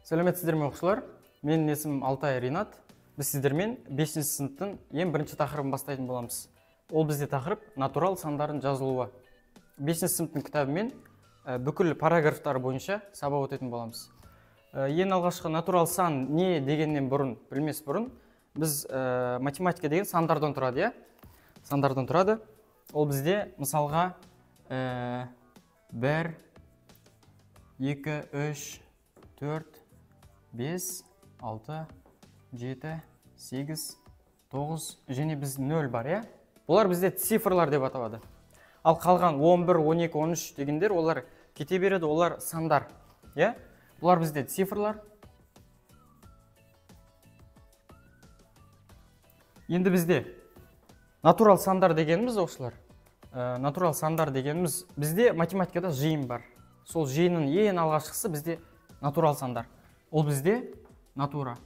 Сәлеметсіздер ме оқушылар? Менің есімім Алтай Ринат. Біз сіздермен 5-ші сыныптың ең бірінші тақырыбын бастайтын боламыз. Ол бізде тақырып натурал сандардың жазылуы. 5-ші сыныптың кітабымен бүкіл параграфтар бойынша сабақ өтетін боламыз. Ең алғашқы натурал сан не дегеннен бұрын, білмес бұрын, біз математика деген сандардан тұрады, сандардан тұрады. Ол бізде мысалға 1, 2, 3, 4, 5, 6, 7, 8, 9 және біз 0 бар, Бұлар бізде цифрлар деп аталады. Ал қалған 11, 12, 13 дегендер олар кете береді, олар сандар. Бұлар бізде цифрлар. Енді бізде натурал сандар дегеніміз оқушылар. Натурал сандар дегеніміз бізде математикада жиын бар. Сол жиынның ең алғашқысы бізде натурал сандар. Ол бізде натура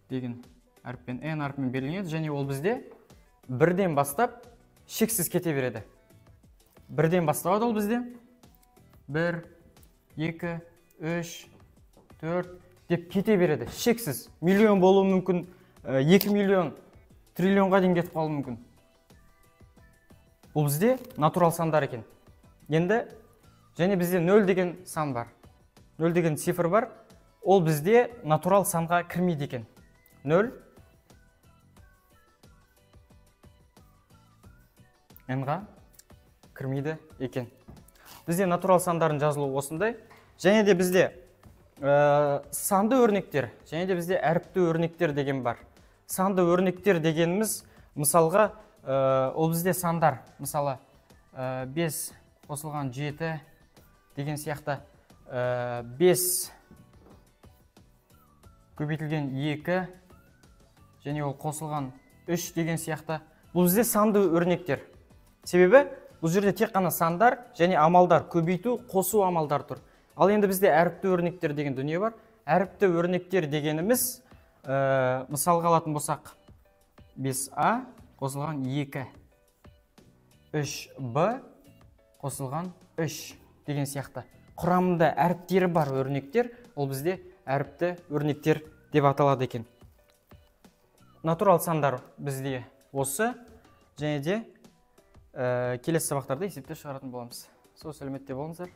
деген әріппен, n әріппен белгіленеді, және ол бізде бірден бастап шексіз кете береді. Бірден басталады ол бізде 1, 2, 3, 4 деп кете береді. Шексіз. Миллион болуы мүмкін, 2 миллион, триллионға дейін кетіп қалуы мүмкін. Бұл бізде натурал сандар екен. Енді және бізде 0 деген сан бар. 0 деген цифр бар. Ол бізде натурал санға кірмейді екен. 0 n-ға кірмейді екен. Бізде натурал сандардың жазылуы осындай. Және де бізде санды өрнектер, және де бізде әріпті өрнектер деген бар. Санды өрнектер дегеніміз, мысалға, ол бізде сандар. Мысалы, 5 қосылған 7 деген сияқты, 5 көбейтілген 2 және ол қосылған 3 деген сияқты. Бұл бізде санды өрнектер. Себебі, бұл жерде тек қана сандар және амалдар, көбейту, қосу амалдар тұр. Ал енді бізде әріпті өрнектер деген дүние бар. Әріпті өрнектер дегеніміз, мысалға алатын болсақ, 5a қосылған 2, 3b қосылған 3 деген сияқты. Құрамында әріптері бар өрнектер, ол бізде әріпті өрнектер деп аталады екен. Натурал сандар бізде осы, және де келесі сабақтарда есепте шығаратын боламыз. Сол сәлеметте болыңыздар.